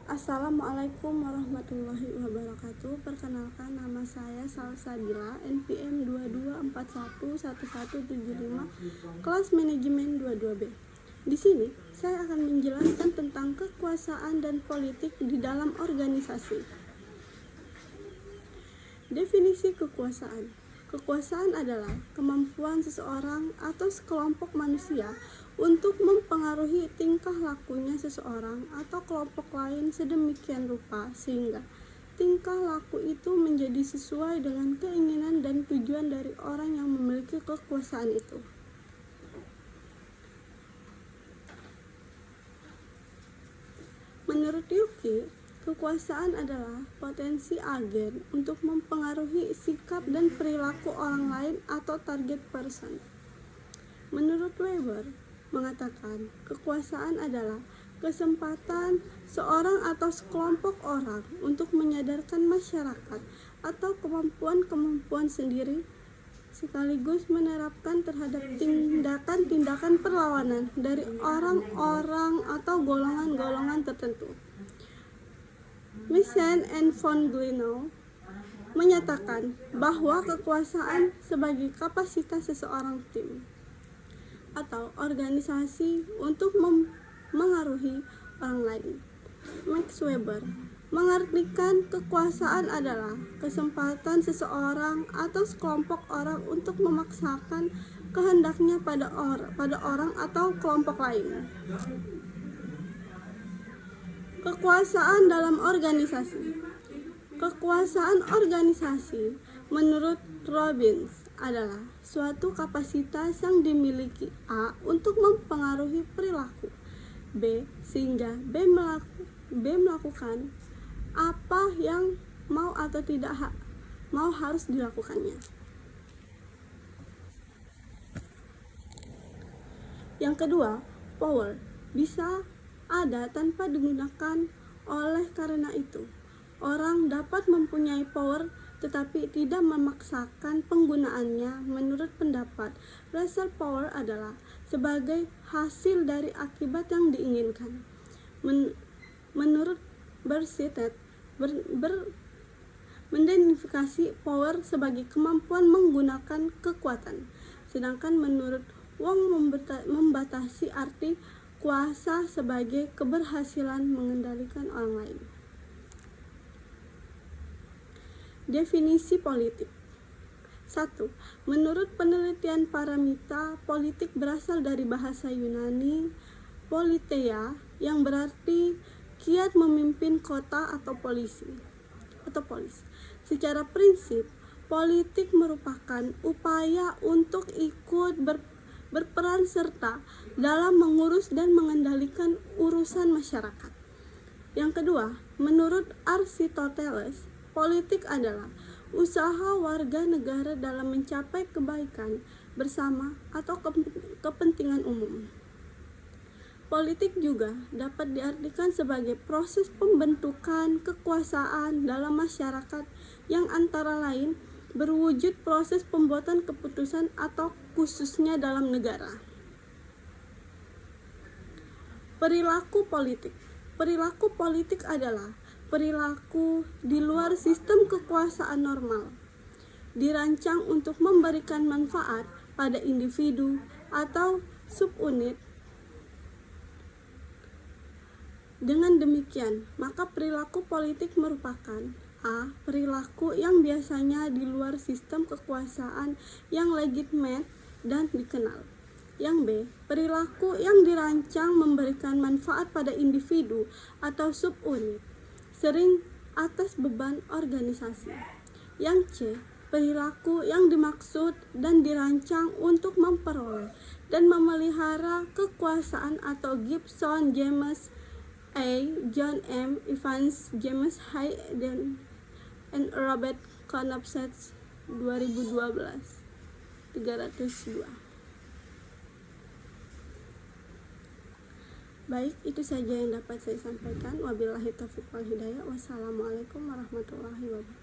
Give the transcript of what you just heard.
Assalamualaikum warahmatullahi wabarakatuh. Perkenalkan, nama saya Salsabila, NPM 22411175, kelas manajemen 22B. Di sini saya akan menjelaskan tentang kekuasaan dan politik di dalam organisasi. Definisi kekuasaan. Kekuasaan adalah kemampuan seseorang atau sekelompok manusia untuk mempengaruhi tingkah lakunya seseorang atau kelompok lain sedemikian rupa sehingga tingkah laku itu menjadi sesuai dengan keinginan dan tujuan dari orang yang memiliki kekuasaan itu. Menurut Yuki, kekuasaan adalah potensi agen untuk mempengaruhi sikap dan perilaku orang lain atau target person. Menurut Weber, mengatakan kekuasaan adalah kesempatan seorang atau sekelompok orang untuk menyadarkan masyarakat atau kemampuan-kemampuan sendiri sekaligus menerapkan terhadap tindakan-tindakan perlawanan dari orang-orang atau golongan-golongan tertentu. Meeson and von Glenau menyatakan bahwa kekuasaan sebagai kapasitas seseorang tim atau organisasi untuk mengaruhi orang lain. Max Weber mengartikan kekuasaan adalah kesempatan seseorang atau sekelompok orang untuk memaksakan kehendaknya pada orang atau kelompok lain. Kekuasaan dalam organisasi. Kekuasaan organisasi menurut Robbins adalah suatu kapasitas yang dimiliki A untuk mempengaruhi perilaku B sehingga B melakukan apa yang mau atau tidak mau harus dilakukannya. Yang kedua, power bisa ada tanpa digunakan. Oleh karena itu, orang dapat mempunyai power tetapi tidak memaksakan penggunaannya. Menurut pendapat Russell, power adalah sebagai hasil dari akibat yang diinginkan. Menurut Bersitet, mendefiniasi power sebagai kemampuan menggunakan kekuatan, sedangkan menurut Wong membatasi arti kuasa sebagai keberhasilan mengendalikan orang lain. Definisi politik. 1. Menurut penelitian Paramita, politik berasal dari bahasa Yunani politeia yang berarti kiat memimpin kota atau polis. Secara prinsip, politik merupakan upaya untuk ikut berperan serta dalam mengurus dan mengendalikan urusan masyarakat. Yang kedua, menurut Aristoteles, politik adalah usaha warga negara dalam mencapai kebaikan bersama atau kepentingan umum. Politik juga dapat diartikan sebagai proses pembentukan kekuasaan dalam masyarakat yang antara lain berwujud proses pembuatan keputusan atau khususnya dalam negara. Perilaku politik. Perilaku politik adalah perilaku di luar sistem kekuasaan normal, dirancang untuk memberikan manfaat pada individu atau subunit. Dengan demikian, maka perilaku politik merupakan A. Perilaku yang biasanya di luar sistem kekuasaan yang legitimate dan dikenal. Yang B. Perilaku yang dirancang memberikan manfaat pada individu atau subunit, sering atas beban organisasi. Yang C. Perilaku yang dimaksud dan dirancang untuk memperoleh dan memelihara kekuasaan atau Gibson, James A. John M. Evans, James Hayden, and Robert Knapsack 2012 302. Baik, itu saja yang dapat saya sampaikan. Wabillahi taufiq wal hidayah. Wassalamualaikum warahmatullahi wabarakatuh.